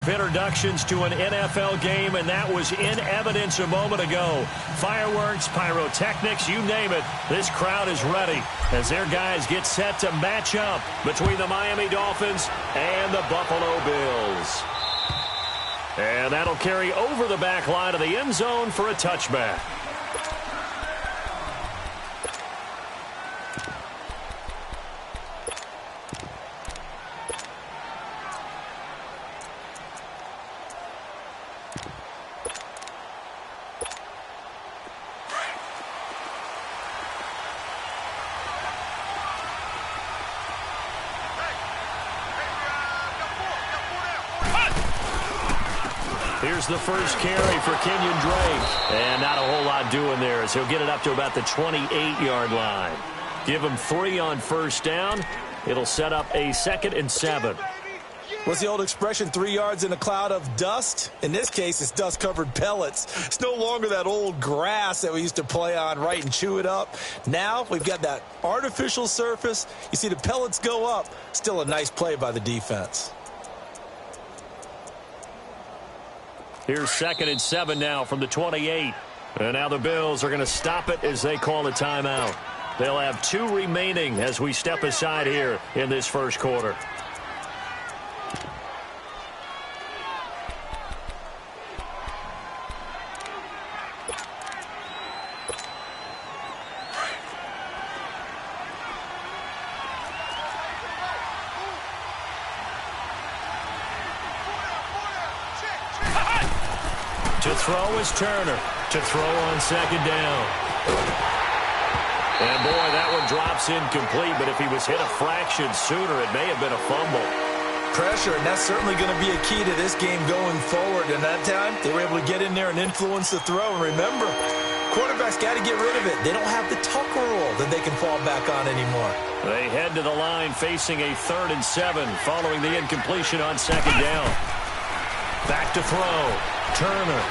introductions to an NFL game, and that was in evidence a moment ago. Fireworks, pyrotechnics, you name it. This crowd is ready as their guys get set to match up between the Miami Dolphins and the Buffalo Bills. And that'll carry over the back line of the end zone for a touchback. Here's the first carry for Kenyon Drake. And not a whole lot doing there as he'll get it up to about the 28-yard line. Give him 3 on first down. It'll set up a 2nd and 7. What's the old expression, 3 yards in a cloud of dust? In this case, it's dust-covered pellets. It's no longer that old grass that we used to play on, right, and chew it up. Now we've got that artificial surface. You see the pellets go up. Still a nice play by the defense. Here's 2nd and 7 now from the 28. And now the Bills are going to stop it as they call a timeout. They'll have 2 remaining as we step aside here in this first quarter. To throw is Turner. To throw on 2nd down. And, boy, that one drops incomplete, but if he was hit a fraction sooner, it may have been a fumble. Pressure, and that's certainly going to be a key to this game going forward. And that time, they were able to get in there and influence the throw. And remember, quarterbacks got to get rid of it. They don't have the Tucker rule that they can fall back on anymore. They head to the line facing a 3rd and 7 following the incompletion on 2nd down. Back to throw. Turner.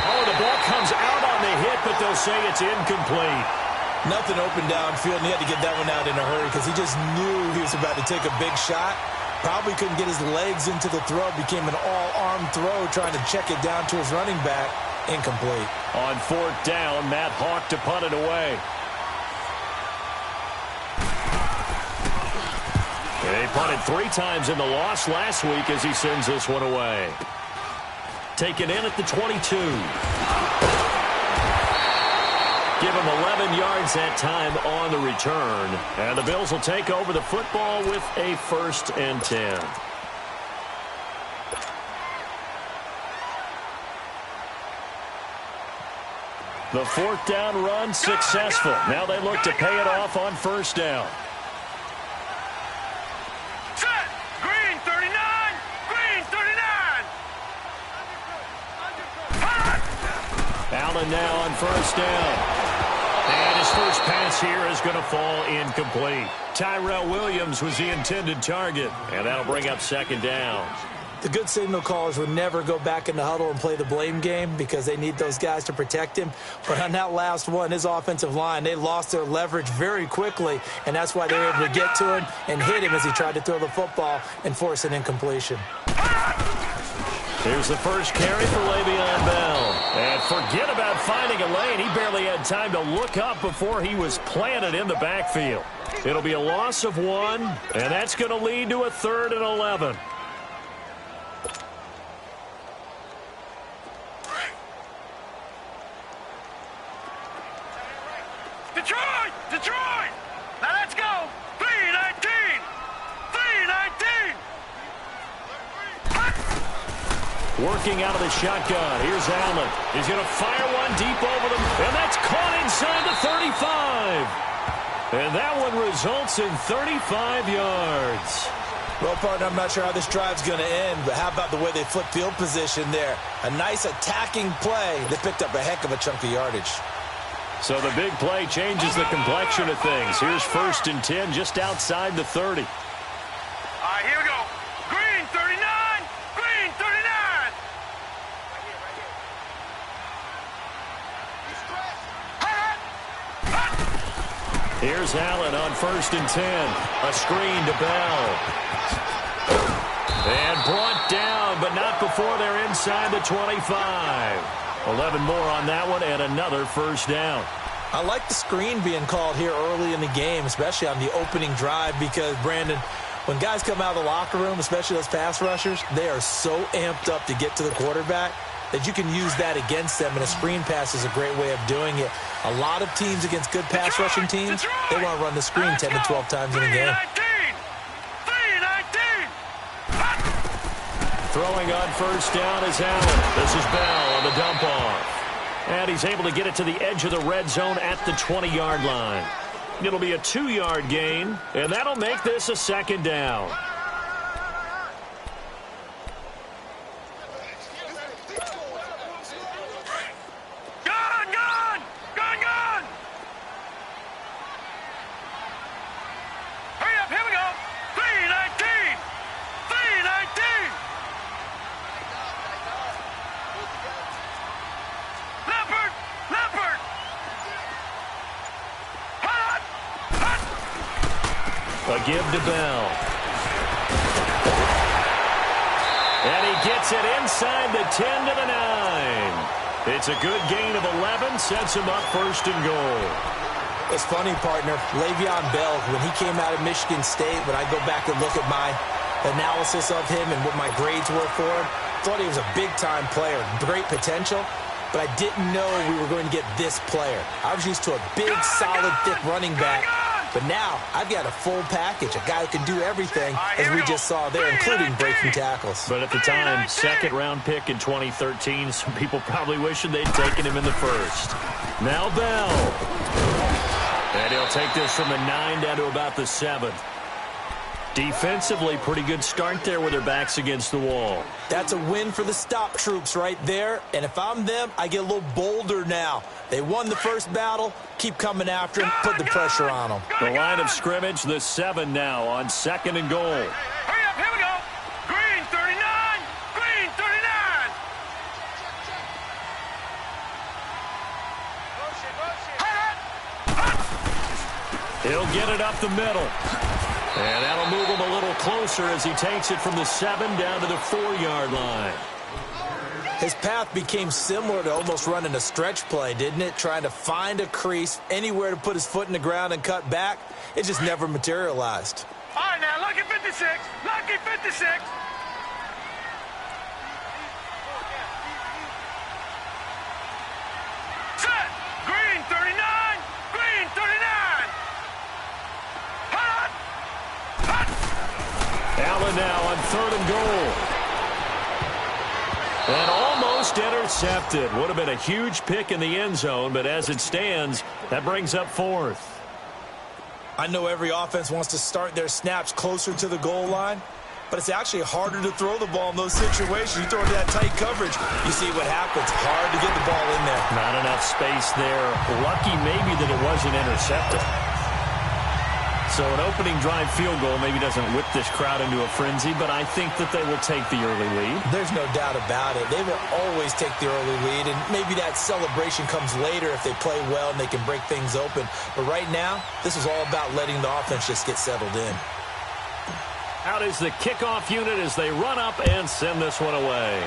Oh, the ball comes out on the hit, but they'll say it's incomplete. Nothing open downfield, and he had to get that one out in a hurry because he just knew he was about to take a big shot. Probably couldn't get his legs into the throw. Became an all-arm throw trying to check it down to his running back. Incomplete. On 4th down, Matt Hawk to punt it away. They punted 3 times in the loss last week as he sends this one away. Taken in at the 22. Give him 11 yards that time on the return. And the Bills will take over the football with a 1st and 10. The 4th down run successful. Now they look to pay it off on 1st down. Allen now on 1st down. And his first pass here is going to fall incomplete. Tyrell Williams was the intended target, and that'll bring up 2nd down. The good signal callers would never go back in the huddle and play the blame game because they need those guys to protect him. But on that last one, his offensive line, they lost their leverage very quickly, and that's why they were able to get to him and hit him as he tried to throw the football and force an incompletion. Here's the first carry for Le'Veon Bell. And forget about finding a lane. He barely had time to look up before he was planted in the backfield. It'll be a loss of 1, and that's going to lead to a 3rd and 11. Detroit! Detroit! Now let's go! 319! 319! Working out of the shotgun. Here's Allen. He's going to fire one deep over them, and that's caught inside the 35. And that one results in 35 yards. Well, partner, I'm not sure how this drive's going to end, but how about the way they flip field position there? A nice attacking play. They picked up a heck of a chunk of yardage. So the big play changes the complexion of things. Here's 1st and 10 just outside the 30. All right, here we go. Green 39! Green 39! Here's Allen on 1st and 10. A screen to Bell. And brought down, but not before they're inside the 25. 11 more on that one and another first down. I like the screen being called here early in the game, especially on the opening drive, because, Brandon, when guys come out of the locker room, especially those pass rushers, they are so amped up to get to the quarterback that you can use that against them, and a screen pass is a great way of doing it. A lot of teams against good pass rushing teams, they want to run the screen 10 to 12 times in a game. Throwing on 1st down is Allen. This is Bell on the dump off. And he's able to get it to the edge of the red zone at the 20-yard line. It'll be a 2-yard gain, and that'll make this a 2nd down. A give to Bell. And he gets it inside the 10 to the 9. It's a good gain of 11, sets him up 1st and goal. It's funny, partner. Le'Veon Bell, when he came out of Michigan State, when I go back and look at my analysis of him and what my grades were for him, thought he was a big-time player, great potential, but I didn't know we were going to get this player. I was used to a big, solid, thick running back. But now, I've got a full package, a guy who can do everything, as we just saw there, including breaking tackles. But at the time, 2nd-round pick in 2013, some people probably wishing they'd taken him in the 1st. Now Bell. And he'll take this from the 9 down to about the 7th. Defensively, pretty good start there with their backs against the wall. That's a win for the stop troops right there. And if I'm them, I get a little bolder now. They won the first battle. Keep coming after him. Put the pressure on them. The line of scrimmage, the 7 now on 2nd and goal. Hurry up, here we go. Green 39. Green 39. He'll get it up the middle. And that'll move him a little closer as he takes it from the 7 down to the 4-yard line. His path became similar to almost running a stretch play, didn't it? Trying to find a crease, anywhere to put his foot in the ground and cut back. It just never materialized. All right, now, lucky 56. Lucky 56. Set. Green 39. Green 39. Hot. Hot. Allen now on 3rd and goal. And almost intercepted. Would have been a huge pick in the end zone, but as it stands, that brings up 4th. I know every offense wants to start their snaps closer to the goal line, but it's actually harder to throw the ball in those situations. You throw into that tight coverage, you see what happens. Hard to get the ball in there. Not enough space there. Lucky maybe that it wasn't intercepted. So an opening drive field goal maybe doesn't whip this crowd into a frenzy, but I think that they will take the early lead. There's no doubt about it. They will always take the early lead, and maybe that celebration comes later if they play well and they can break things open. But right now, this is all about letting the offense just get settled in. Out is the kickoff unit as they run up and send this one away.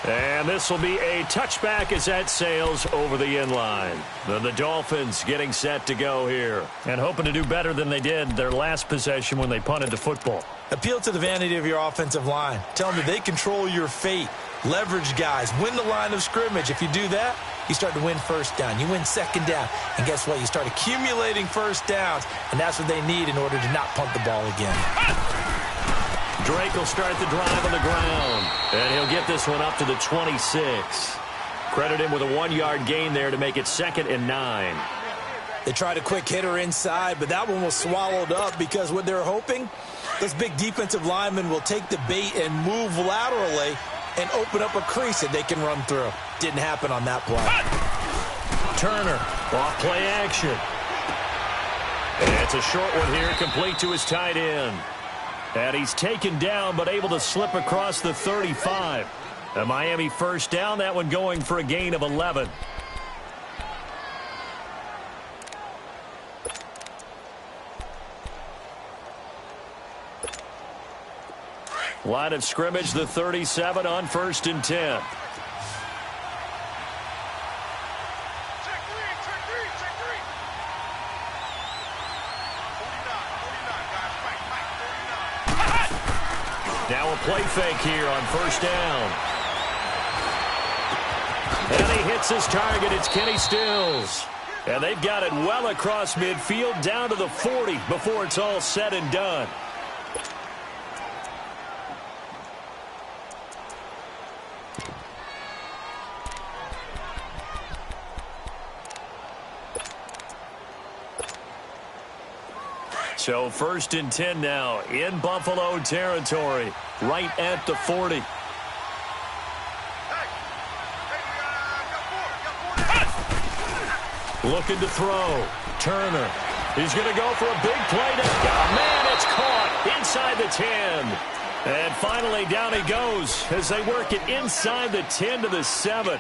And this will be a touchback as that sails over the end line. The Dolphins getting set to go here and hoping to do better than they did their last possession when they punted the football. Appeal to the vanity of your offensive line. Tell them they control your fate. Leverage guys. Win the line of scrimmage. If you do that, you start to win 1st down. You win 2nd down. And guess what? You start accumulating 1st downs. And that's what they need in order to not punt the ball again. Drake will start the drive on the ground. And he'll get this one up to the 26. Credit him with a 1-yard gain there to make it 2nd and 9. They tried a quick hitter inside, but that one was swallowed up because what they're hoping, those big defensive linemen will take the bait and move laterally and open up a crease that they can run through. Didn't happen on that play. Turner, off play action. And it's a short one here, complete to his tight end. And he's taken down, but able to slip across the 35. A Miami 1st down, that one going for a gain of 11. Line of scrimmage, the 37 on 1st and 10. Now a play fake here on 1st down. And he hits his target. It's Kenny Stills. And they've got it well across midfield down to the 40 before it's all said and done. So 1st and 10 now in Buffalo territory, right at the 40. Looking to throw. Turner. He's going to go for a big play. Oh, man, it's caught inside the 10. And finally down he goes as they work it inside the 10 to the 7.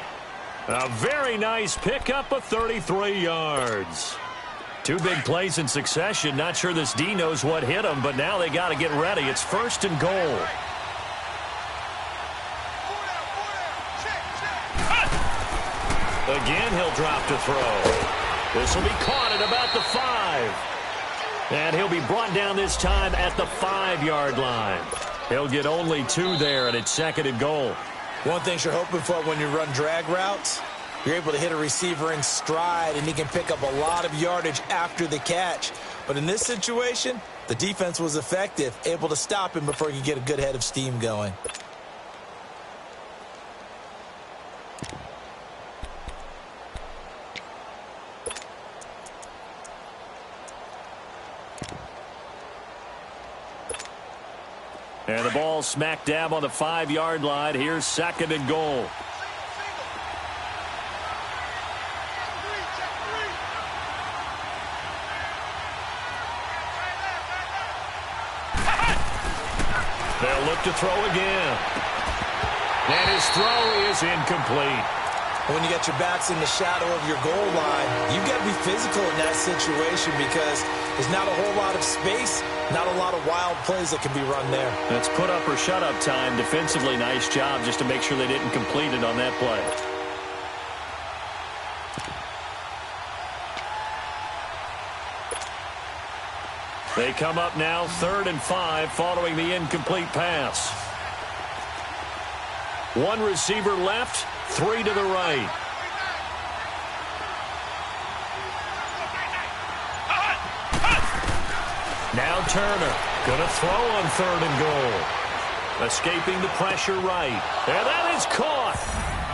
A very nice pickup of 33 yards. 2 big plays in succession. Not sure this D knows what hit him, but now they got to get ready. It's 1st and goal. Again, he'll drop to throw. This will be caught at about the 5. And he'll be brought down this time at the 5-yard line. He'll get only 2 there, and it's 2nd and goal. One thing you're hoping for when you run drag routes, you're able to hit a receiver in stride, and he can pick up a lot of yardage after the catch. But in this situation, the defense was effective, able to stop him before he could get a good head of steam going. And the ball smack dab on the 5-yard line. Here's 2nd and goal. They'll look to throw again. And his throw is incomplete. When you got your backs in the shadow of your goal line, you've got to be physical in that situation because there's not a whole lot of space, not a lot of wild plays that can be run there. That's put up or shut up time. Defensively, nice job just to make sure they didn't complete it on that play. They come up now 3rd and 5 following the incomplete pass. 1 receiver left, 3 to the right. Now Turner gonna throw on 3rd and goal. Escaping the pressure right. And that is caught.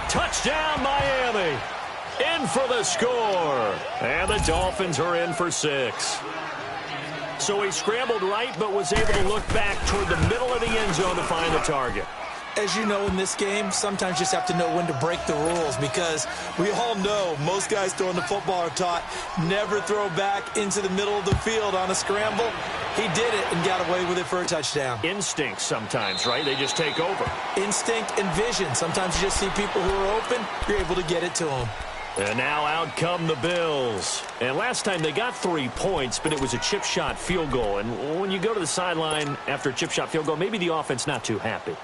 Touchdown Miami. In for the score. And the Dolphins are in for 6. So he scrambled right, but was able to look back toward the middle of the end zone to find the target. As you know, in this game, sometimes you just have to know when to break the rules because we all know most guys throwing the football are taught never throw back into the middle of the field on a scramble. He did it and got away with it for a touchdown. Instinct sometimes, right? They just take over. Instinct and vision. Sometimes you just see people who are open, you're able to get it to them. And now out come the Bills. And last time they got 3 points, but it was a chip shot field goal. And when you go to the sideline after a chip shot field goal, maybe the offense not too happy.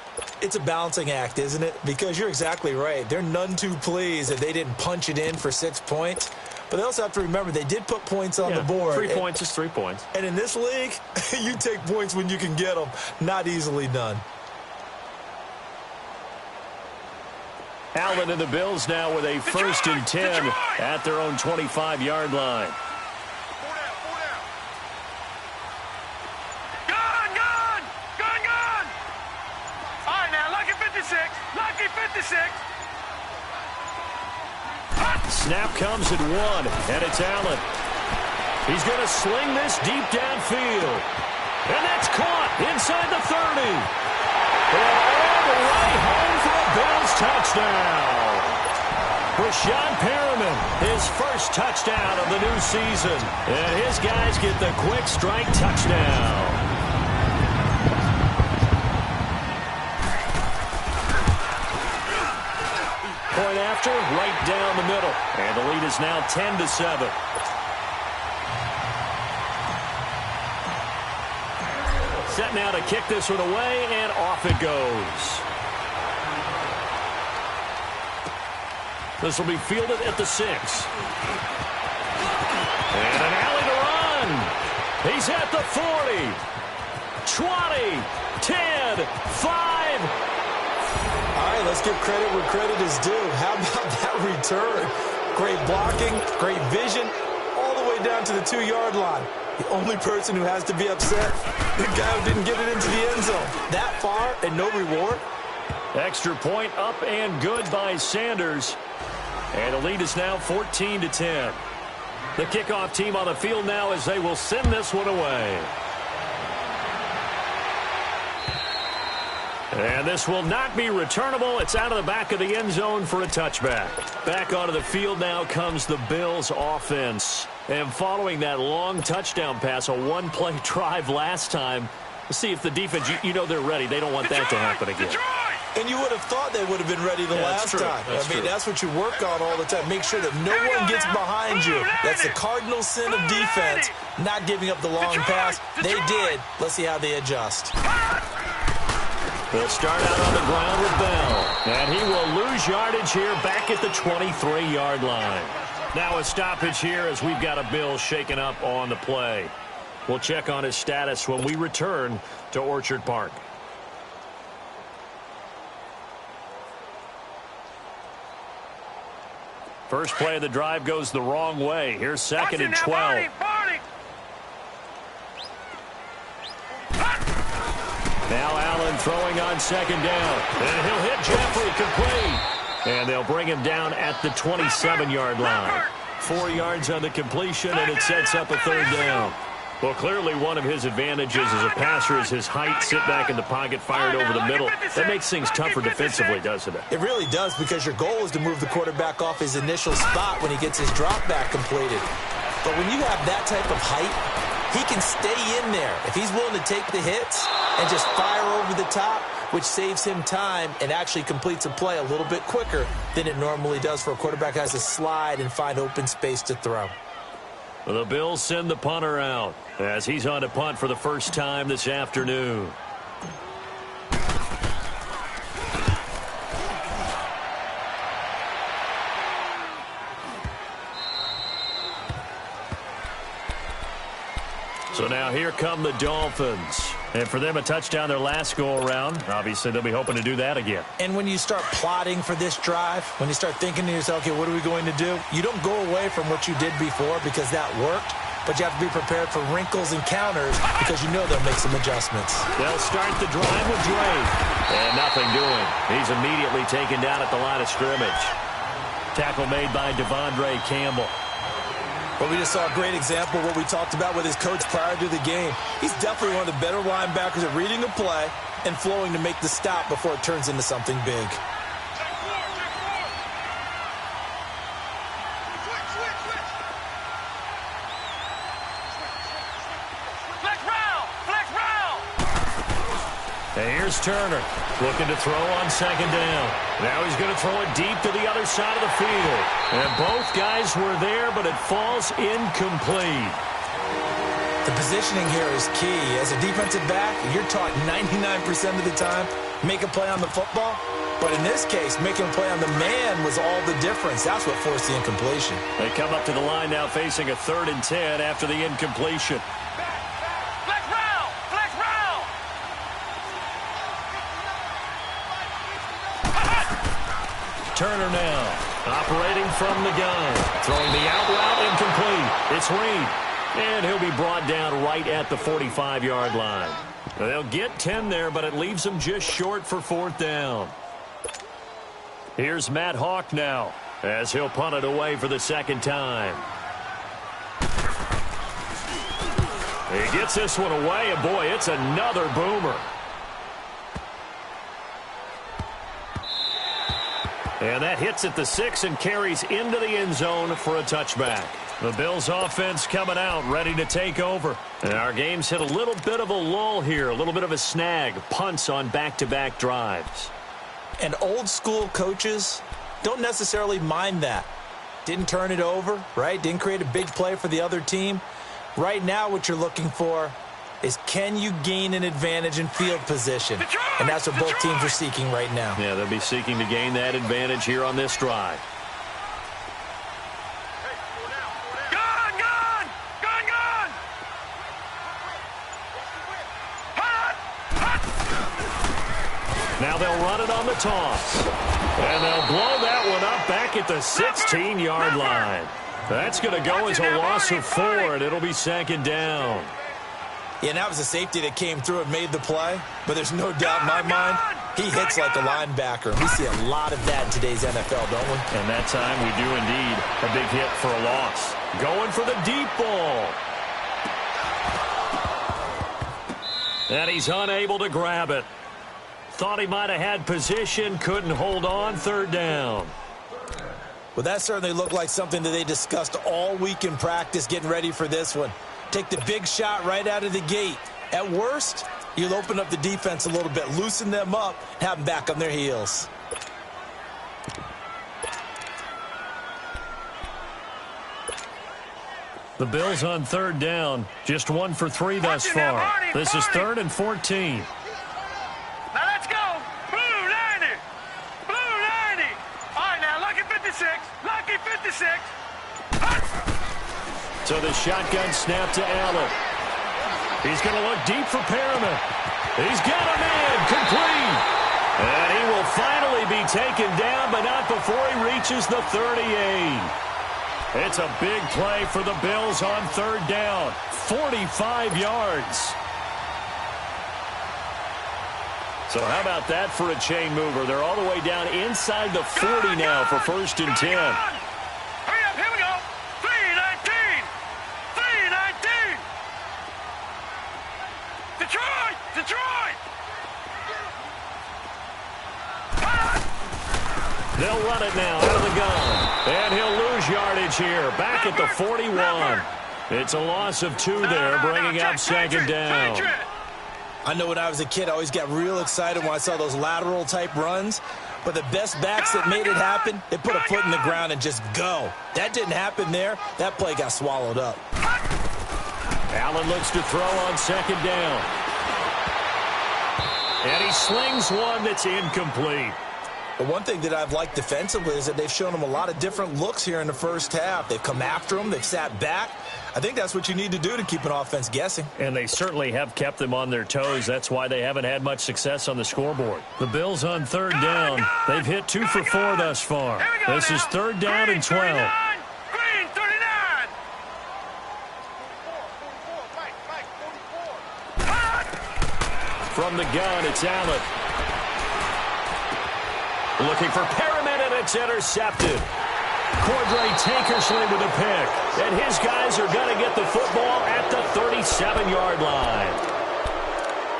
It's a balancing act, isn't it? Because you're exactly right. They're none too pleased that they didn't punch it in for 6 points. But they also have to remember they did put points on the board. 3 points is 3 points. And in this league, you take points when you can get them. Not easily done. Allen and the Bills now with a 1st and 10 at their own 25-yard line. Gun! All right, now, lucky 56. Lucky 56. Snap comes at 1, and it's Allen. He's going to sling this deep downfield. And that's caught inside the 30. All the way home for a Bills touchdown. Rashad Perriman, his first touchdown of the new season. And his guys get the quick strike touchdown. Point after, right down the middle. And the lead is now 10-7. Set now to kick this one away, and off it goes. This will be fielded at the 6. And an alley to run. He's at the 40, 20, 10, 5. All right, let's give credit where credit is due. How about that return? Great blocking, great vision, all the way down to the 2-yard line. The only person who has to be upset, the guy who didn't get it into the end zone. That far and no reward. Extra point up and good by Sanders. And the lead is now 14-10. The kickoff team on the field now as they will send this one away. And this will not be returnable. It's out of the back of the end zone for a touchback. Back onto the field now comes the Bills offense. And following that long touchdown pass, a one-play drive last time, let's see if the defense, you know they're ready. They don't want that to happen again. And you would have thought they would have been ready the last time. That's what you work on all the time. Make sure that no one gets behind you. That's the cardinal sin of defense, not giving up the long pass. They did. Let's see how they adjust. They'll start out on the ground with Bell. And he will lose yardage here back at the 23-yard line. Now a stoppage here as we've got a Bill shaken up on the play. We'll check on his status when we return to Orchard Park. First play of the drive goes the wrong way. Here's 2nd and 12. Now Allen throwing on 2nd down. And he'll hit Jeffrey complete. And they'll bring him down at the 27-yard line. 4 yards on the completion, and it sets up a 3rd down. Well, clearly one of his advantages as a passer is his height, sit back in the pocket, fired over the middle. That makes things tougher defensively, doesn't it? It really does, because your goal is to move the quarterback off his initial spot when he gets his drop back completed. But when you have that type of height, he can stay in there if he's willing to take the hits and just fire over the top, which saves him time and actually completes a play a little bit quicker than it normally does for a quarterback who has to slide and find open space to throw. The Bills send the punter out as he's on to punt for the first time this afternoon. So now here come the Dolphins. And for them, a touchdown their last go-around. Obviously, they'll be hoping to do that again. And when you start plotting for this drive, when you start thinking to yourself, okay, what are we going to do? You don't go away from what you did before because that worked, but you have to be prepared for wrinkles and counters because you know they'll make some adjustments. They'll start the drive with Drake. And nothing doing. He's immediately taken down at the line of scrimmage. Tackle made by Devondre Campbell. But we just saw a great example of what we talked about with his coach prior to the game. He's definitely one of the better linebackers at reading a play and flowing to make the stop before it turns into something big. And here's Turner looking to throw on 2nd down. Now he's going to throw it deep to the other side of the field. And both guys were there, but it falls incomplete. The positioning here is key. As a defensive back, you're taught 99% of the time, make a play on the football. But in this case, making a play on the man was all the difference. That's what forced the incompletion. They come up to the line now facing a 3rd and 10 after the incompletion. Turner now, operating from the gun. Throwing the out route incomplete. It's Reed. And he'll be brought down right at the 45-yard line. They'll get 10 there, but it leaves them just short for 4th down. Here's Matt Hawk now, as he'll punt it away for the 2nd time. He gets this one away, and boy, it's another boomer. And that hits at the 6 and carries into the end zone for a touchback. The Bills offense coming out, ready to take over. And our game's hit a little bit of a lull here, a little bit of a snag. Punts on back-to-back drives. And old school coaches don't necessarily mind that. Didn't turn it over, right? Didn't create a big play for the other team. Right now what you're looking for is can you gain an advantage in field position? And that's what both teams are seeking right now. Yeah, they'll be seeking to gain that advantage here on this drive. Now they'll run it on the toss. And they'll blow that one up back at the 16-yard line. That's going to go as a loss of 4, and it'll be second down. Yeah, and that was a safety that came through and made the play. But there's no doubt in my mind, he hits like a linebacker. We see a lot of that in today's NFL, don't we? And that time we do indeed. A big hit for a loss. Going for the deep ball. And he's unable to grab it. Thought he might have had position, couldn't hold on, third down. Well, that certainly looked like something that they discussed all week in practice getting ready for this one. Take the big shot right out of the gate. At worst, you'll open up the defense a little bit, loosen them up, have them back on their heels. The Bills on third down, just 1 for 3 thus far. This is 3rd and 14. Now let's go. Blue 90. Blue 90. All right, now lucky 56. Lucky 56. So the shotgun snap to Allen. He's going to look deep for Perriman. He's got him in. Complete. And he will finally be taken down, but not before he reaches the 38. It's a big play for the Bills on third down. 45 yards. So how about that for a chain mover? They're all the way down inside the 40 now for 1st and 10. Hurry up, here we go. 319. 319. Detroit. Detroit. They'll run it now out of the gun. And he'll lose yardage here. Back at the 41. It's a loss of 2 there, bringing up second down. I know when I was a kid, I always got real excited when I saw those lateral-type runs. But the best backs that made it happen, they put a foot in the ground and just go. That didn't happen there. That play got swallowed up. Allen looks to throw on second down. And he slings one that's incomplete. The one thing that I've liked defensively is that they've shown him a lot of different looks here in the first half. They've come after him. They've sat back. I think that's what you need to do to keep an offense guessing. And they certainly have kept them on their toes. That's why they haven't had much success on the scoreboard. The Bills on third down. They've hit 2 for 4 thus far. This is 3rd down and 12. Green 39. From the gun, it's Allen. Looking for Perriman, and it's intercepted. Cordray Tankersley with a pick. And his guys are going to get the football at the 37-yard line.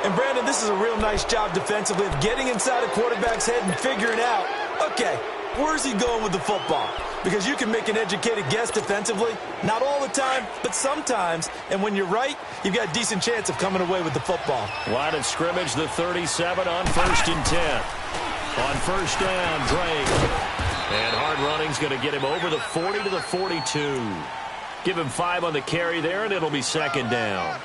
And, Brandon, this is a real nice job defensively of getting inside a quarterback's head and figuring out, okay, where's he going with the football? Because you can make an educated guess defensively. Not all the time, but sometimes. And when you're right, you've got a decent chance of coming away with the football. Line of scrimmage, the 37 on 1st and 10. On first down, Drake. And hard running's going to get him over the 40 to the 42. Give him 5 on the carry there, and it'll be second down.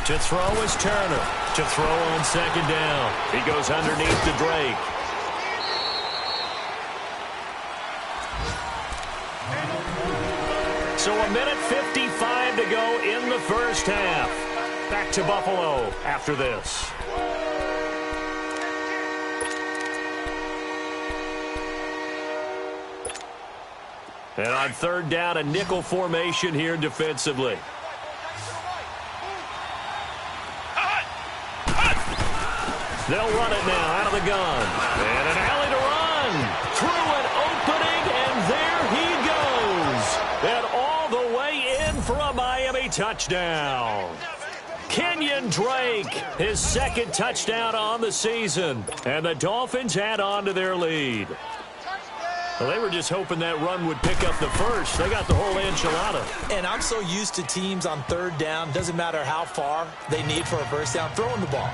To throw is Turner. To throw on second down. He goes underneath to Drake. So a minute 55 to go in the first half. Back to Buffalo after this. And on third down, a nickel formation here defensively. They'll run it now out of the gun. And an alley to run. Through an opening, and there he goes. And all the way in for a Miami touchdown. Kenyon Drake, his 2nd touchdown on the season. And the Dolphins add on to their lead. Well, they were just hoping that run would pick up the first. They got the whole enchilada. And I'm so used to teams on third down, doesn't matter how far they need for a first down, throwing the ball.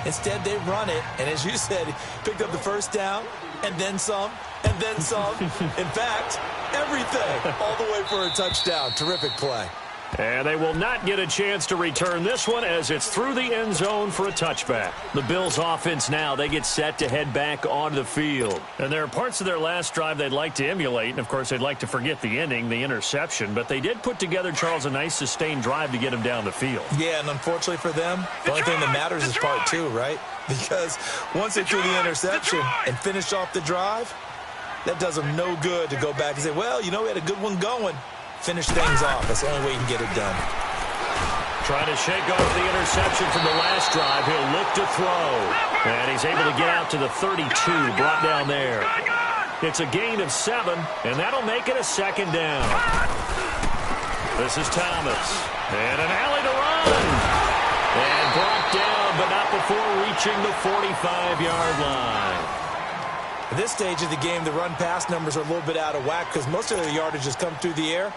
Instead, they run it, and as you said, picked up the first down, and then some, and then some. In fact, everything, all the way for a touchdown. Terrific play. And they will not get a chance to return this one as it's through the end zone for a touchback. The Bills offense now, they get set to head back onto the field. And there are parts of their last drive they'd like to emulate. And, of course, they'd like to forget the ending, the interception. But they did put together, Charles, a nice sustained drive to get him down the field. Yeah, and unfortunately for them, the only thing that matters is part two, right? Because once they threw the interception and finished off the drive, that does them no good to go back and say, well, you know, we had a good one going. Finish things off. That's the only way you can get it done. Trying to shake off the interception from the last drive. He'll look to throw. And he's able to get out to the 32, brought down there. It's a gain of 7, and that'll make it a second down. This is Thomas. And an alley to run. And brought down, but not before reaching the 45-yard line. At this stage of the game, the run-pass numbers are a little bit out of whack because most of their yardage has come through the air.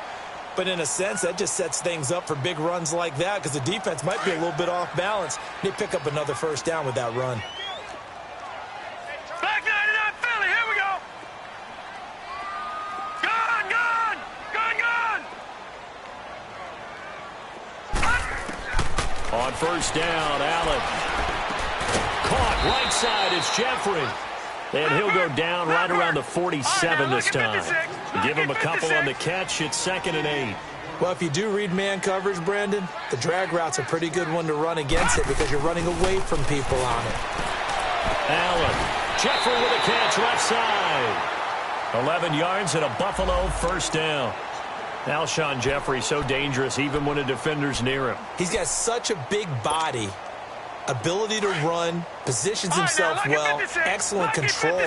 But in a sense, that just sets things up for big runs like that because the defense might be a little bit off balance. They pick up another first down with that run. Black 99 Philly, here we go. Gone, gone, gone, gone. On first down, Allen. Caught right side, it's Jeffrey. And he'll go down right around the 47 this time. Give him a couple on the catch. It's 2nd and 8. Well, if you do read man coverage, Brandon, the drag route's a pretty good one to run against it because you're running away from people on it. Allen. Jeffrey with a catch left side. 11 yards and a Buffalo first down. Alshon Jeffrey so dangerous even when a defender's near him. He's got such a big body. Ability to run, positions himself well, excellent control,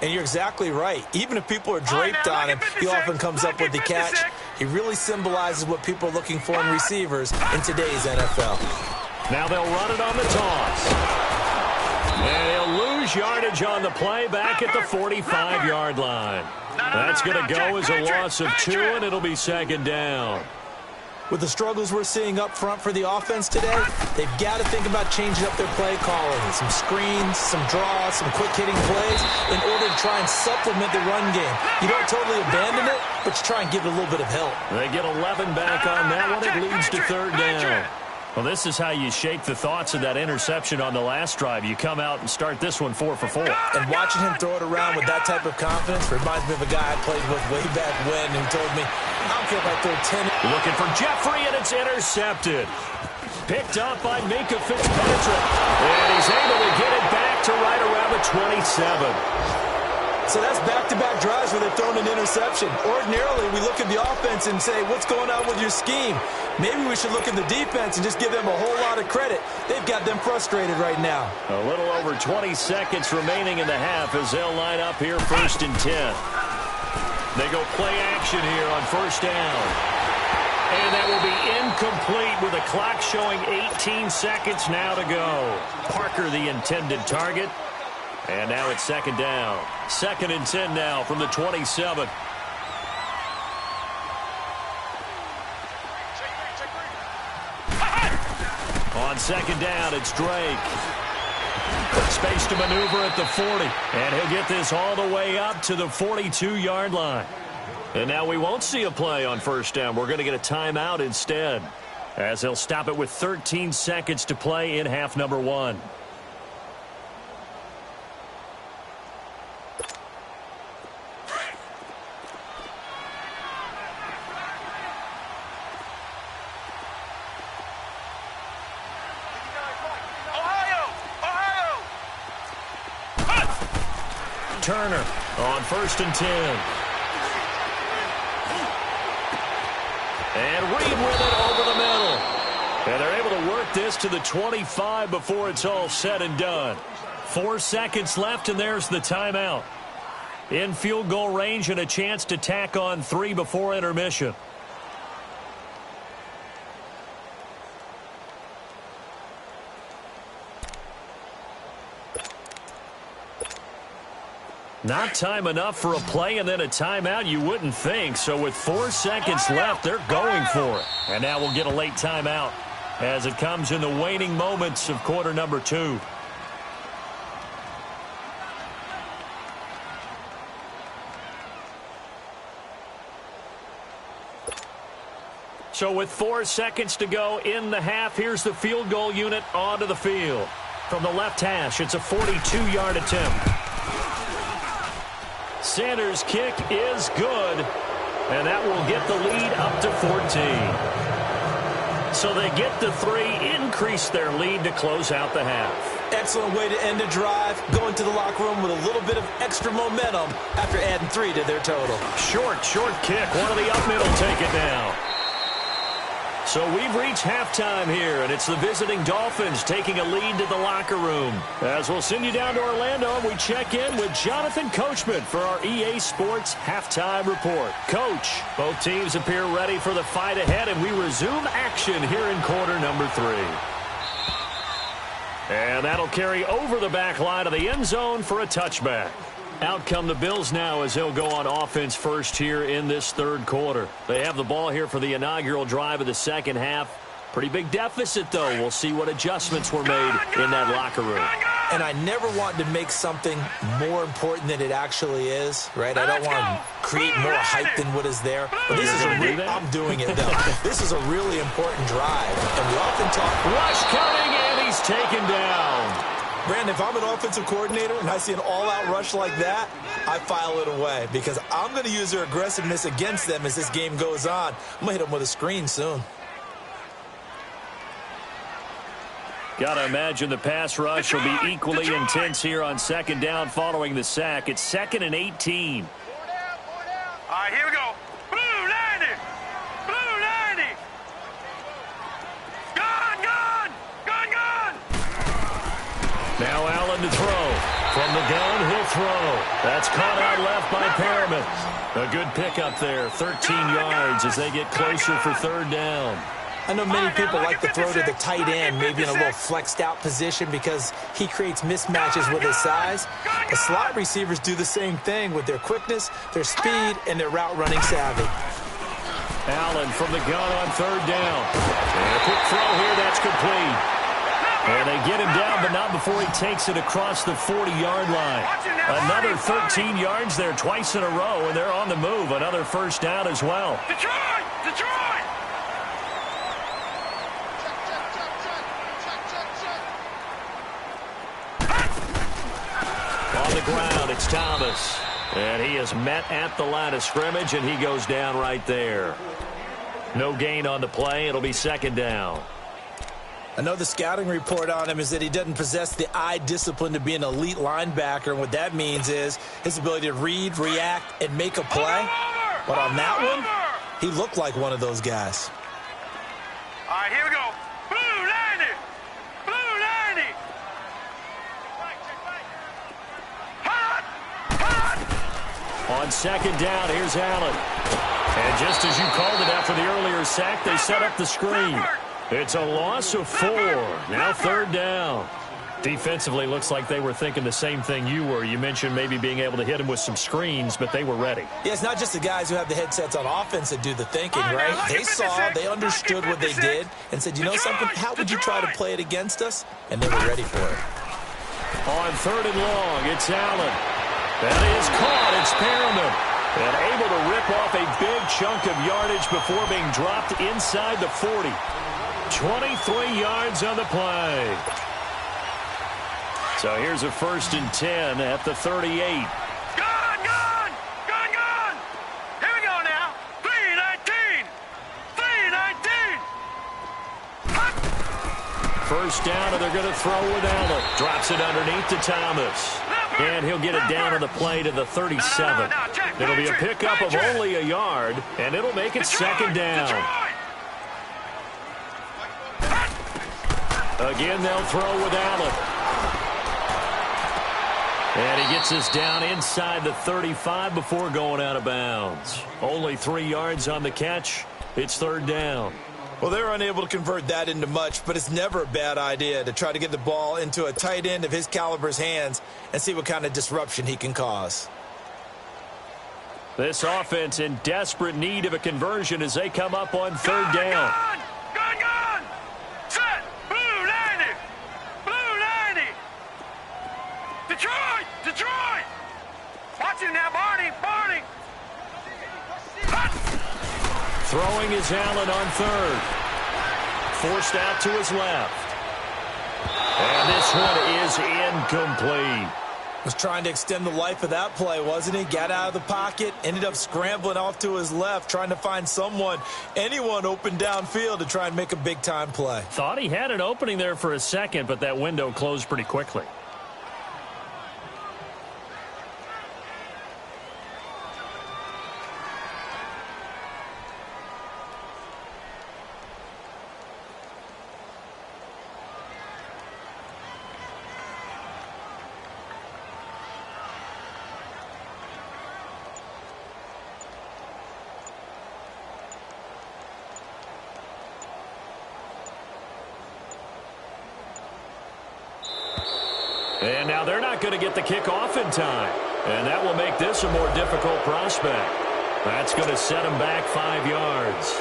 and you're exactly right. Even if people are draped on him, he often comes up with the catch. He really symbolizes what people are looking for in receivers in today's NFL. Now they'll run it on the toss. And he'll lose yardage on the play back at the 45-yard line. That's going to go as a loss of 2, and it'll be 2nd down. With the struggles we're seeing up front for the offense today, they've got to think about changing up their play calling. Some screens, some draws, some quick-hitting plays in order to try and supplement the run game. You don't totally abandon it, but you try and give it a little bit of help. They get 11 back on that one. It leads to 3rd down. Well, this is how you shake the thoughts of that interception on the last drive. You come out and start this one 4 for 4. And watching him throw it around with that type of confidence reminds me of a guy I played with way back when who told me, I don't care if I throw 10. Looking for Jeffrey, and it's intercepted. Picked up by Minka Fitzpatrick. And he's able to get it back to right around the 27. So that's back-to-back drives where they've thrown an interception. Ordinarily, we look at the offense and say, what's going on with your scheme? Maybe we should look at the defense and just give them a whole lot of credit. They've got them frustrated right now. A little over 20 seconds remaining in the half as they'll line up here 1st and 10. They go play action here on first down. And that will be incomplete with the clock showing 18 seconds now to go. Parker, the intended target. And now it's 2nd down. 2nd and 10 now from the 27. On 2nd down, it's Drake. Space to maneuver at the 40. And he'll get this all the way up to the 42-yard line. And now we won't see a play on first down. We're going to get a timeout instead, as they'll stop it with 13 seconds to play in half number 1. Turner on 1st and 10. And Reed with it over the middle. And they're able to work this to the 25 before it's all said and done. 4 seconds left, and there's the timeout. In field goal range and a chance to tack on 3 before intermission. Not time enough for a play and then a timeout, you wouldn't think. So with 4 seconds left, they're going for it. And now we'll get a late timeout as it comes in the waning moments of quarter number 2. So with 4 seconds to go in the half, here's the field goal unit onto the field. From the left hash, it's a 42-yard attempt. Sanders' kick is good, and that will get the lead up to 14. So they get the 3, increase their lead to close out the half. Excellent way to end a drive, going to the locker room with a little bit of extra momentum after adding 3 to their total. Short kick. One of the up middle take it now. So we've reached halftime here, and it's the visiting Dolphins taking a lead to the locker room. As we'll send you down to Orlando, we check in with Jonathan Coachman for our EA Sports Halftime Report. Coach, both teams appear ready for the fight ahead, and we resume action here in quarter number 3. And that'll carry over the back line of the end zone for a touchback. Out come the Bills now as they'll go on offense first here in this third quarter. They have the ball here for the inaugural drive of the second half. Pretty big deficit, though. We'll see what adjustments were made in that locker room. And I never want to make something more important than it actually is, right? I don't want to create more hype than what is there. But this is I'm doing it, though. This is a really important drive. And we often talk. Rush coming, and he's taken down. Brandon, if I'm an offensive coordinator and I see an all-out rush like that, I file it away because I'm going to use their aggressiveness against them as this game goes on. I'm going to hit them with a screen soon. Got to imagine the pass rush will be equally intense here on second down following the sack. It's 2nd and 18. All right, here we go. Blue 90. Blue 90. Gone. Now Allen to throw. From the gun, he'll throw. That's caught out left by Perriman. A good pickup there, 13 yards as they get closer for third down. I know many people like to throw to the tight end, maybe in a little flexed out position because he creates mismatches with his size. The slot receivers do the same thing with their quickness, their speed, and their route running savvy. Allen from the gun on third down. And a quick throw here, that's complete. And they get him down, but not before he takes it across the 40-yard line. Another 13 yards there twice in a row, and they're on the move. Another first down as well. Detroit! On the ground, it's Thomas. And he is met at the line of scrimmage, and he goes down right there. No gain on the play. It'll be second down. I know the scouting report on him is that he doesn't possess the eye discipline to be an elite linebacker. And what that means is his ability to read, react, and make a play. But on that one, he looked like one of those guys. All right, here we go. Blue 90. Blue 90. Hot. On second down, here's Allen. And just as you called it after the earlier sack, they set up the screen. It's a loss of 4. Now third down. Defensively, looks like they were thinking the same thing you were. You mentioned maybe being able to hit them with some screens, but they were ready. Yeah, it's not just the guys who have the headsets on offense that do the thinking, right? They saw, they understood what they did, and said, you know something, how would you try to play it against us? And they were ready for it. On third and long, it's Allen. That is caught. It's Perriman. And able to rip off a big chunk of yardage before being dropped inside the 40. 23 yards on the play. So here's a 1st and 10 at the 38. Gone. Here we go now. 3-19. First down, and they're going to throw with Allen. Drops it underneath to Thomas. And he'll get it down on the play to the 37. It'll be a pickup of only a yard, and it'll make it second down. Again, they'll throw with Allen. And he gets us down inside the 35 before going out of bounds. Only 3 yards on the catch. It's third down. Well, they're unable to convert that into much, but it's never a bad idea to try to get the ball into a tight end of his caliber's hands and see what kind of disruption he can cause. This offense in desperate need of a conversion as they come up on third down. Gone. Set. Blue 90. Blue 90. Detroit. Watch him now, Barney. Throwing throwing is Allen on third. Forced out to his left. And this one is incomplete. Was trying to extend the life of that play, wasn't he? Got out of the pocket, ended up scrambling off to his left, trying to find anyone open downfield to try and make a big-time play. Thought he had an opening there for a second, but that window closed pretty quickly. And now they're not going to get the kickoff in time. And that will make this a more difficult prospect. That's going to set him back 5 yards.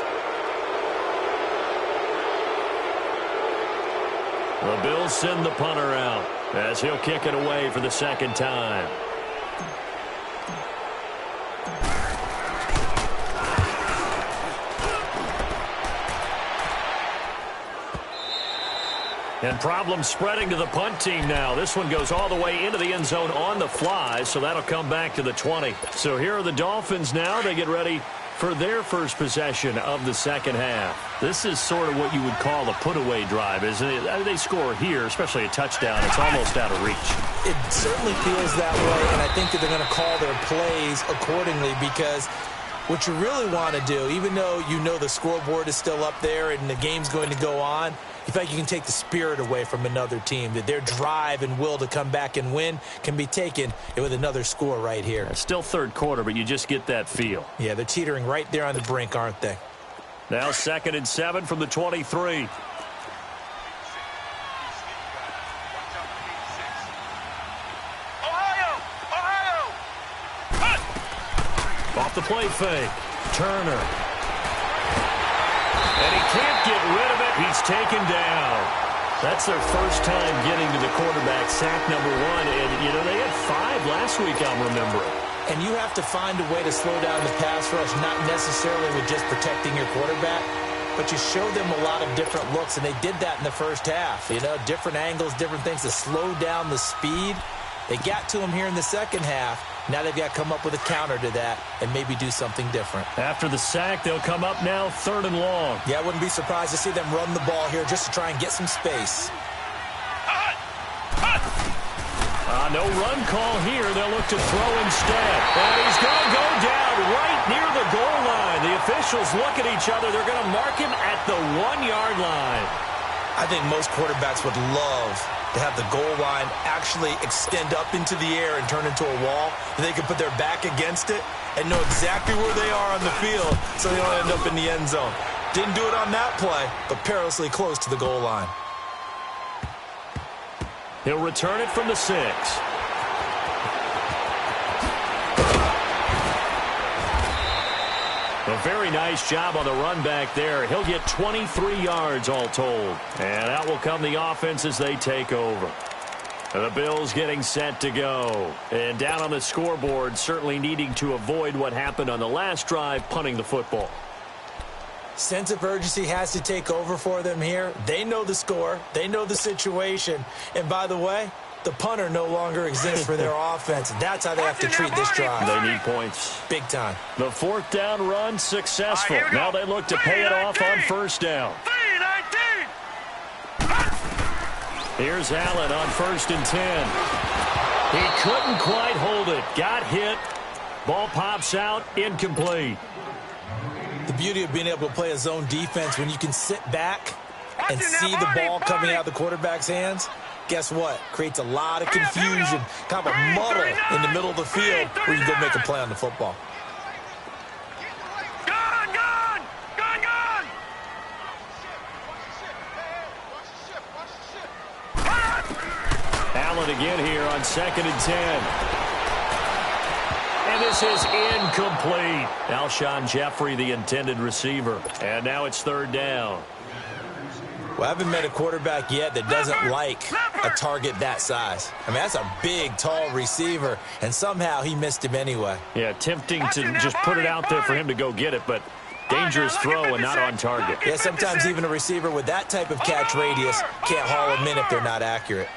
The Bills send the punter out as he'll kick it away for the second time. And problems spreading to the punt team now. This one goes all the way into the end zone on the fly, so that'll come back to the 20. So here are the Dolphins now. They get ready for their first possession of the second half. This is sort of what you would call a put-away drive, isn't it? They score here, especially a touchdown. It's almost out of reach. It certainly feels that way, and I think that they're going to call their plays accordingly because what you really want to do, even though you know the scoreboard is still up there and the game's going to go on, you feel like you can take the spirit away from another team, that their drive and will to come back and win can be taken with another score right here. It's still third quarter, but you just get that feel. Yeah, they're teetering right there on the brink, aren't they? Now 2nd and 7 from the 23. Off the play fake. Turner. And he can't get rid of it. He's taken down. That's their first time getting to the quarterback, sack number 1. And, you know, they had 5 last week, I'm remembering. And you have to find a way to slow down the pass rush, not necessarily with just protecting your quarterback, but you show them a lot of different looks, and they did that in the first half. You know, different angles, different things to slow down the speed. They got to him here in the second half. Now they've got to come up with a counter to that and maybe do something different. After the sack, they'll come up now 3rd and long. Yeah, I wouldn't be surprised to see them run the ball here just to try and get some space. No run call here. They'll look to throw instead. And he's going to go down right near the goal line. The officials look at each other. They're going to mark him at the 1-yard line. I think most quarterbacks would love to have the goal line actually extend up into the air and turn into a wall, and they can put their back against it and know exactly where they are on the field so they don't end up in the end zone. Didn't do it on that play, but perilously close to the goal line. He'll return it from the 6. A very nice job on the run back there. He'll get 23 yards all told. And out will come the offense as they take over. The Bills getting set to go. And down on the scoreboard, certainly needing to avoid what happened on the last drive, punting the football. Sense of urgency has to take over for them here. They know the score. They know the situation. And by the way, the punter no longer exists for their offense. That's how they have to treat this drive. They need points. Big time. The 4th down run successful. Right, now they look to pay it off on 1st down. Here's Allen on 1st and 10. He couldn't quite hold it. Got hit. Ball pops out. Incomplete. The beauty of being able to play a zone defense when you can sit back and see the ball coming out of the quarterback's hands, guess what? Creates a lot of confusion, kind of a muddle in the middle of the field where you can go make a play on the football. Allen again here on 2nd and 10. And this is incomplete. Alshon Jeffrey, the intended receiver. And now it's 3rd down. Well, I haven't met a quarterback yet that doesn't like a target that size. I mean, that's a big, tall receiver, and somehow he missed him anyway. Yeah, tempting to just put it out there for him to go get it, but Dangerous throw and not on target. Yeah, sometimes even a receiver with that type of catch radius can't haul them in if they're not accurate.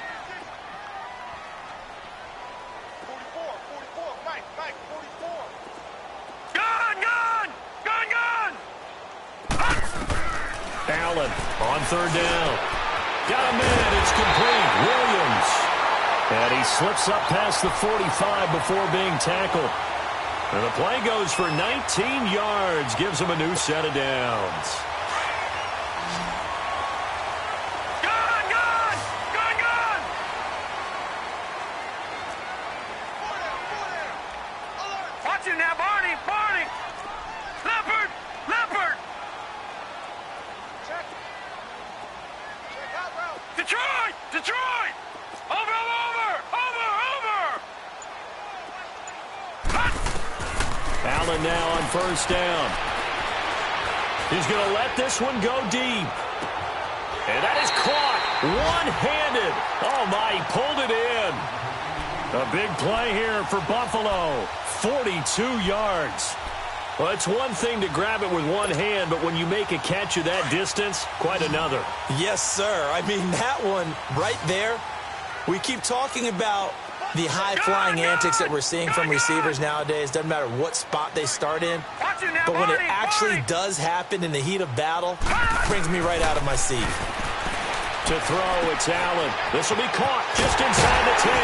44. Gun! Allen on third down. Got him in. It's complete. Williams. And he slips up past the 45 before being tackled. And the play goes for 19 yards. Gives him a new set of downs. Gun! Watch him now, Barney! Leopard! Check out route. Detroit! Over! Allen now on first down. He's going to let this one go deep. And that is caught one-handed. Oh, my, he pulled it in. A big play here for Buffalo. 42 yards. Well, it's one thing to grab it with one hand, but when you make a catch of that distance, quite another. Yes, sir. I mean, that one right there, we keep talking about the high-flying antics that we're seeing from receivers nowadays. Doesn't matter what spot they start in. But when it actually does happen in the heat of battle, it brings me right out of my seat. To throw, it's Allen. This will be caught just inside the 10.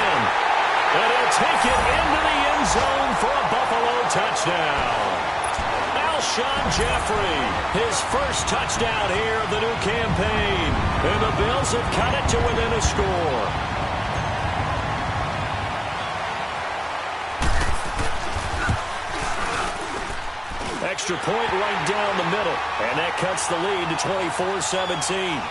And he'll take it into the end zone for a Buffalo touchdown. Alshon Jeffrey, his first touchdown here of the new campaign. And the Bills have cut it to within a score. Extra point right down the middle. And that cuts the lead to 24-17.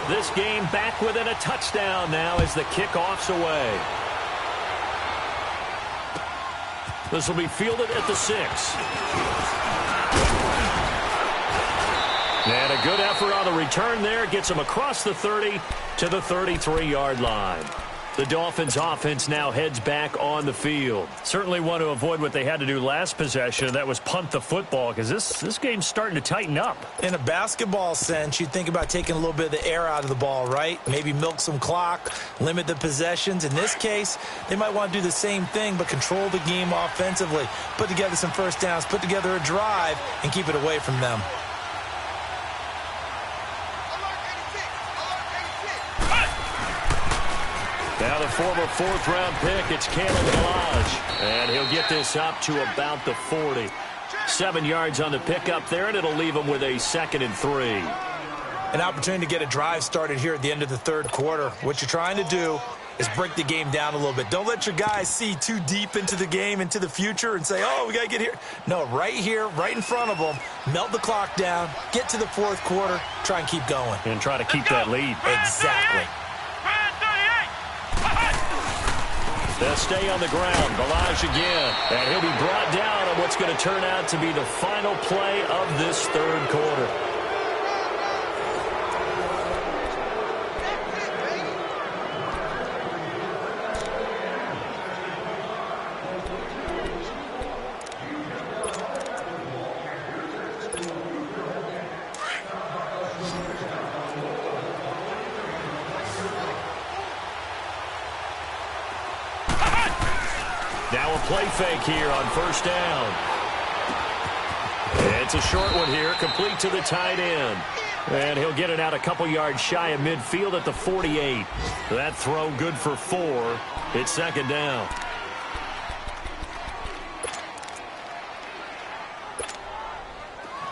This game back within a touchdown now as the kickoff's away. This will be fielded at the 6. And a good effort on the return there. Gets him across the 30 to the 33-yard line. The Dolphins' offense now heads back on the field. Certainly want to avoid what they had to do last possession. That was punt the football, because this game's starting to tighten up. In a basketball sense, you think about taking a little bit of the air out of the ball, right? Maybe milk some clock, limit the possessions. In this case, they might want to do the same thing, but control the game offensively. Put together some first downs, put together a drive, and keep it away from them. Now the former fourth-round pick, it's Kalen Ballage. And he'll get this up to about the 40. 7 yards on the pickup there, and it'll leave him with a 2nd and 3. An opportunity to get a drive started here at the end of the third quarter. What you're trying to do is break the game down a little bit. Don't let your guys see too deep into the game, into the future, and say, oh, we got to get here. No, right here, right in front of them, melt the clock down, get to the fourth quarter, try and keep going. And try to keep that lead. Exactly. They'll stay on the ground. Ballage again. And he'll be brought down on what's going to turn out to be the final play of this third quarter. Now a play fake here on first down. It's a short one here, complete to the tight end. And he'll get it out a couple yards shy of midfield at the 48. That throw good for 4. It's 2nd down.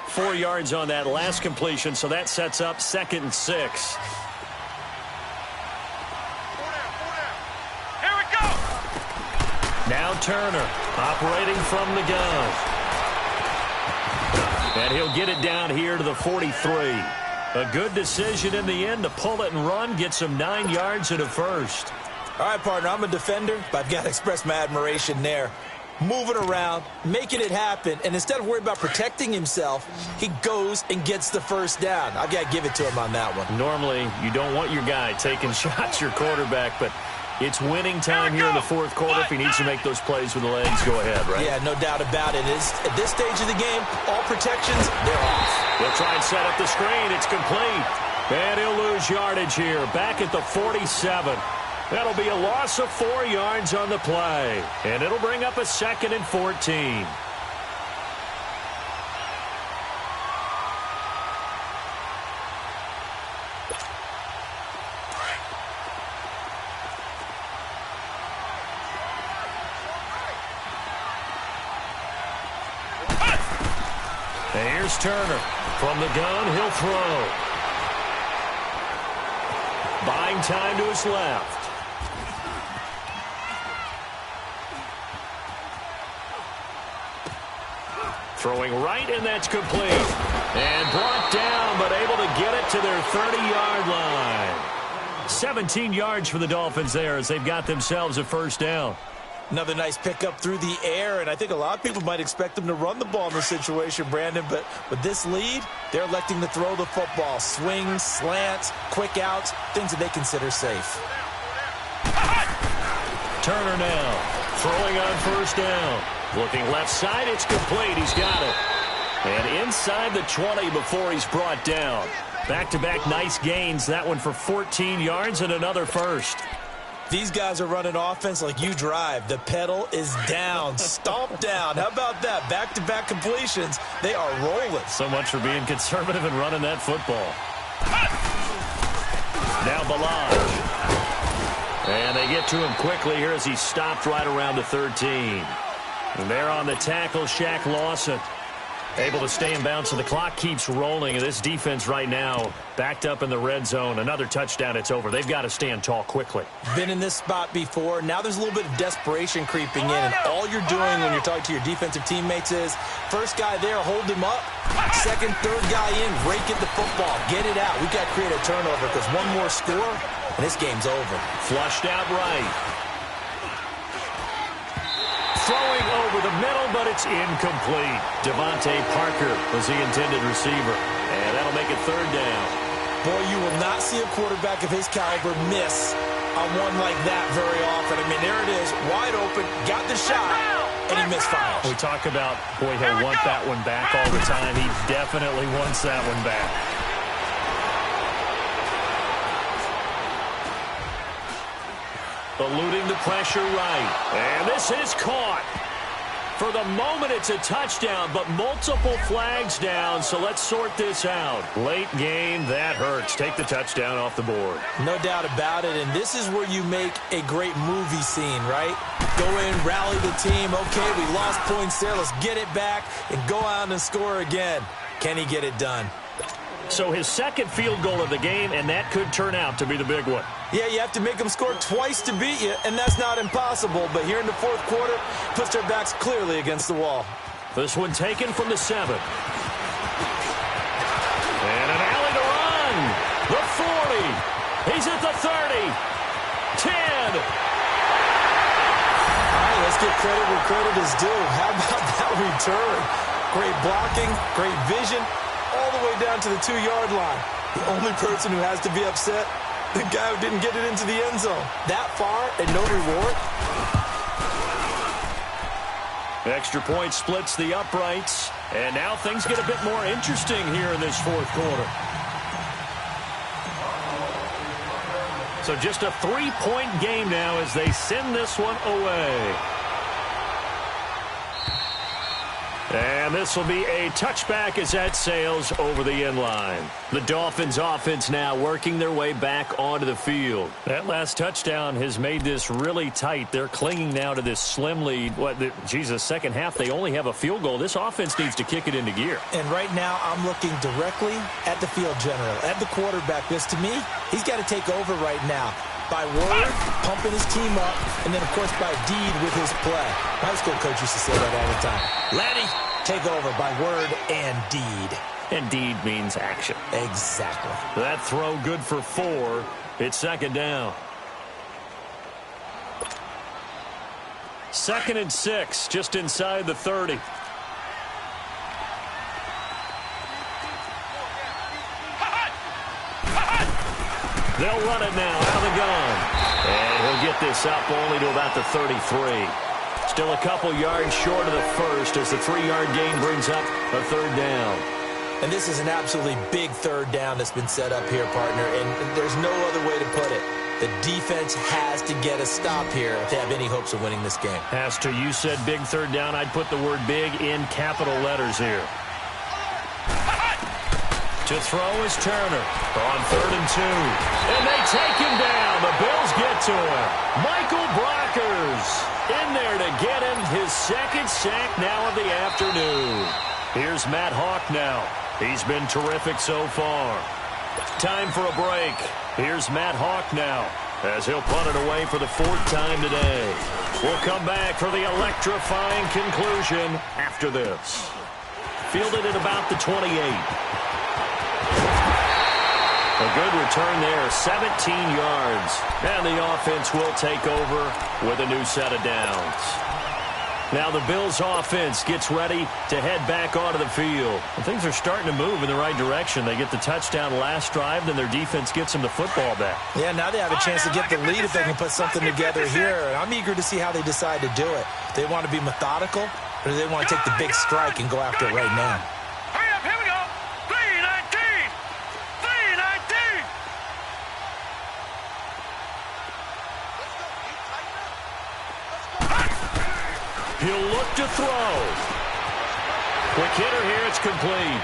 Four yards on that last completion, so that sets up 2nd and 6. Now Turner operating from the gun. And he'll get it down here to the 43. A good decision in the end to pull it and run. Gets him 9 yards and a first. All right, partner, I'm a defender, but I've got to express my admiration there. Moving around, making it happen, and instead of worrying about protecting himself, he goes and gets the first down. I've got to give it to him on that one. Normally, you don't want your guy taking shots, your quarterback, but It's winning time here in the fourth quarter. If he needs to make those plays with the legs, go ahead, right? Yeah, no doubt about it. At this stage of the game, all protections, they're off. He'll try and set up the screen. It's complete. And he'll lose yardage here. Back at the 47. That'll be a loss of 4 yards on the play. And it'll bring up a 2nd and 14. Here's Turner. From the gun, he'll throw. Buying time to his left. Throwing right, and that's complete. And brought down, but able to get it to their 30-yard line. 17 yards for the Dolphins there as they've got themselves a first down. Another nice pickup through the air, and I think a lot of people might expect them to run the ball in this situation, Brandon, but with this lead, they're electing to throw the football. Swings, slants, quick outs, things that they consider safe. Turner now, throwing on first down. Looking left side, it's complete. He's got it. And inside the 20 before he's brought down. Back-to-back nice gains, that one for 14 yards and another first. These guys are running offense like you drive. The pedal is down, stomped down. How about that? Back-to-back completions. They are rolling. So much for being conservative and running that football. Now Balaj. And they get to him quickly here as he stopped right around the 13. And there on the tackle, Shaq Lawson. Able to stay in bounds, so the clock keeps rolling. And this defense right now backed up in the red zone. Another touchdown, it's over. They've got to stand tall quickly. Been in this spot before. Now there's a little bit of desperation creeping in. And all you're doing when you're talking to your defensive teammates is, first guy there, hold him up. Second, third guy in, rake at the football. Get it out. We've got to create a turnover because one more score, and this game's over. Flushed out right. Throwing over the middle, but it's incomplete. Devontae Parker was the intended receiver. And that'll make it third down. Boy, you will not see a quarterback of his caliber miss on one like that very often. I mean, there it is, wide open, got the shot, and he misfires. We talk about, boy, he'll want that one back all the time. He definitely wants that one back. Eluding the pressure right. And this is caught. For the moment, it's a touchdown, but multiple flags down, so let's sort this out. Late game, that hurts. Take the touchdown off the board. No doubt about it, and this is where you make a great movie scene, right? Go in, rally the team. Okay, we lost points there. Let's get it back and go out and score again. Can he get it done? So his second field goal of the game, and that could turn out to be the big one. Yeah, you have to make them score twice to beat you, and that's not impossible. But here in the fourth quarter, puts their backs clearly against the wall. This one taken from the 7. And an alley to run. The 40. He's at the 30. 10. All right, let's give credit where credit is due. How about that return? Great blocking, great vision, all the way down to the 2-yard line. The only person who has to be upset, the guy who didn't get it into the end zone. That far and no reward. Extra point splits the uprights. And now things get a bit more interesting here in this fourth quarter. So just a 3-point game now as they send this one away. And this will be a touchback as that sails over the end line. The Dolphins offense now working their way back onto the field. That last touchdown has made this really tight. They're clinging now to this slim lead. Second half, they only have a field goal. This offense needs to kick it into gear. And right now, I'm looking directly at the field general, at the quarterback, because to me, he's got to take over right now. By word, pumping his team up, and then, of course, by deed with his play. My high school coach used to say that all the time. Laddie, take over by word and deed. And deed means action. Exactly. That throw good for 4. It's second down. 2nd and 6, just inside the 30. They'll run it now out of the gun. And he'll get this up only to about the 33. Still a couple yards short of the first as the 3-yard gain brings up a third down. And this is an absolutely big third down that's been set up here, partner, and there's no other way to put it. The defense has to get a stop here to have any hopes of winning this game. Has to. You said big third down. I'd put the word big in capital letters here. To throw is Turner on 3rd and 2. And they take him down. The Bills get to him. Michael Brockers in there to get him his second sack now of the afternoon. Here's Matt Hawk now. He's been terrific so far. Time for a break. Here's Matt Hawk now as he'll punt it away for the 4th time today. We'll come back for the electrifying conclusion after this. Fielded at about the 28. A good return there, 17 yards. And the offense will take over with a new set of downs. Now the Bills offense gets ready to head back onto the field. And things are starting to move in the right direction. They get the touchdown last drive, then their defense gets them the football back. Yeah, now they have a chance to get the lead if they can put something together here. And I'm eager to see how they decide to do it. They want to be methodical, or do they want to take the big strike and go after it right now? Hurry up, here we go. 319. 319. He'll look to throw. Quick hitter here, it's complete.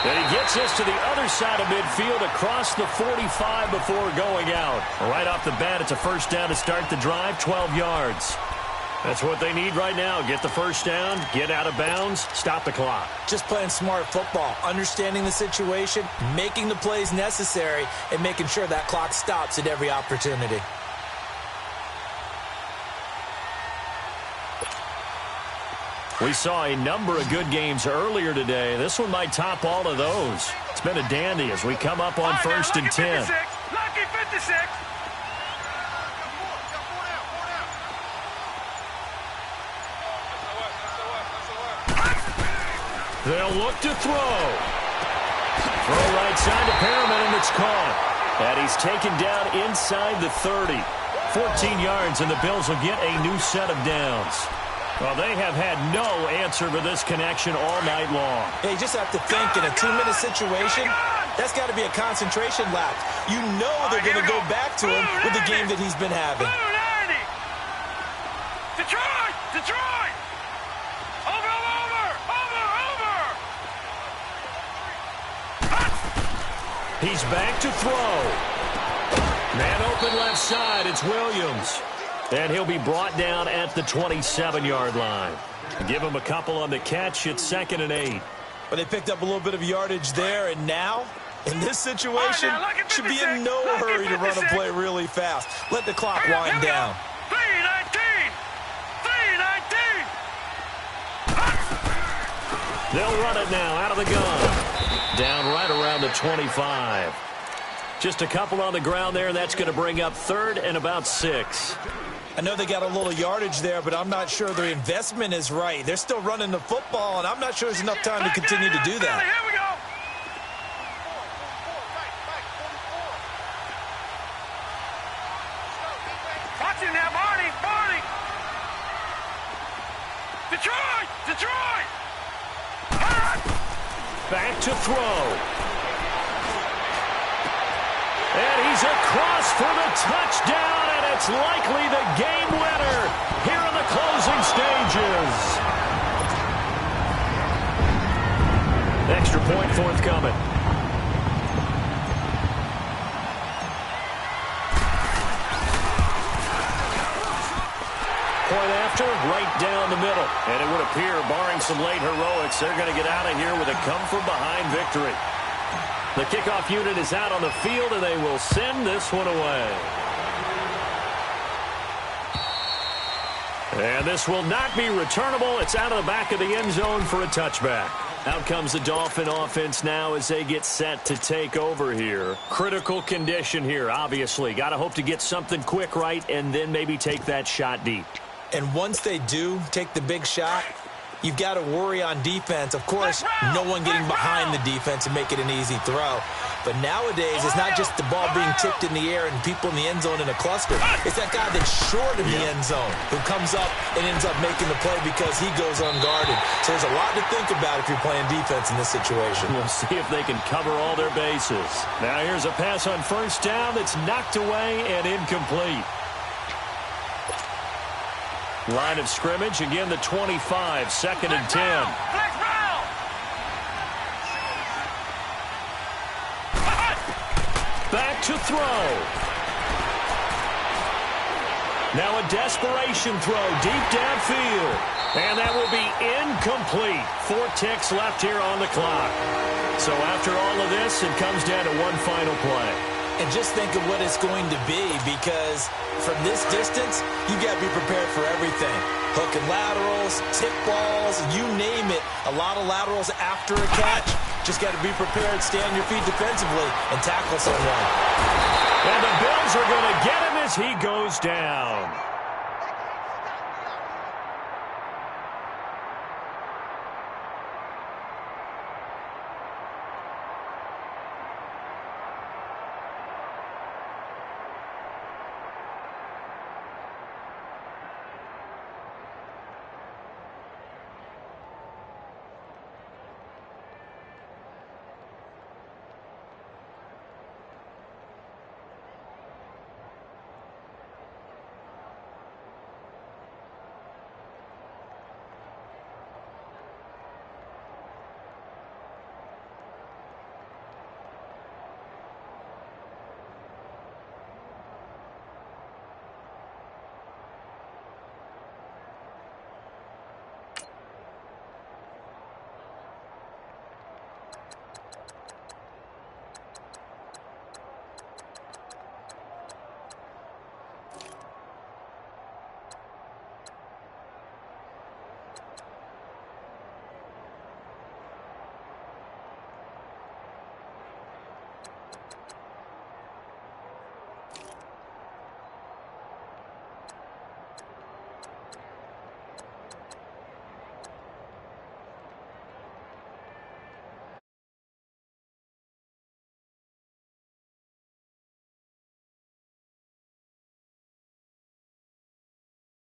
And he gets this to the other side of midfield across the 45 before going out. Right off the bat, it's a first down to start the drive, 12 yards. That's what they need right now. Get the first down, get out of bounds, stop the clock. Just playing smart football, understanding the situation, making the plays necessary, and making sure that clock stops at every opportunity. We saw a number of good games earlier today. This one might top all of those. It's been a dandy as we come up on 1st and 10. Lucky 56. They'll look to throw. Throw right side to Perriman, and it's caught. And he's taken down inside the 30. 14 yards, and the Bills will get a new set of downs. Well, they have had no answer for this connection all night long. Yeah, you just have to think in a 2-minute situation, that's got to be a concentration lapse. You know they're going to go back to him with the game that he's been having. Detroit! Detroit! Over! He's back to throw. Man open left side, it's Williams. And he'll be brought down at the 27-yard line. Give him a couple on the catch. It's 2nd and 8. But they picked up a little bit of yardage there, and now, in this situation, should be in no hurry to run a play really fast. Let the clock wind down. 319! 319! They'll run it now out of the gun. Down right around the 25. Just a couple on the ground there, and that's going to bring up 3rd and about 6. I know they got a little yardage there, but I'm not sure their investment is right. They're still running the football, and I'm not sure there's enough time to continue to do that. Here we go. Watch him now, Barney. Detroit! Back to throw. And he's across for the touchdown, and it's likely the game winner here in the closing stages. Extra point forthcoming. Point after, right down the middle. And it would appear, barring some late heroics, they're going to get out of here with a come-from-behind victory. The kickoff unit is out on the field, and they will send this one away. And this will not be returnable. It's out of the back of the end zone for a touchback. Out comes the Dolphin offense now as they get set to take over here. Critical condition here, obviously. Got to hope to get something quick right and then maybe take that shot deep. And once they do take the big shot, you've got to worry on defense. Of course, no one getting behind the defense and make it an easy throw. But nowadays, it's not just the ball being tipped in the air and people in the end zone in a cluster. It's that guy that's short of the end zone who comes up and ends up making the play because he goes unguarded. So there's a lot to think about if you're playing defense in this situation. We'll see if they can cover all their bases. Now here's a pass on first down that's knocked away and incomplete. Line of scrimmage, again the 25, 2nd and 10. Back to throw. Now a desperation throw deep downfield. And that will be incomplete. 4 ticks left here on the clock. So after all of this, it comes down to one final play. And just think of what it's going to be, because from this distance, you got to be prepared for everything. Hook and laterals, tip balls, you name it. A lot of laterals after a catch. Just got to be prepared, stay on your feet defensively, and tackle someone. And the Bills are going to get him as he goes down.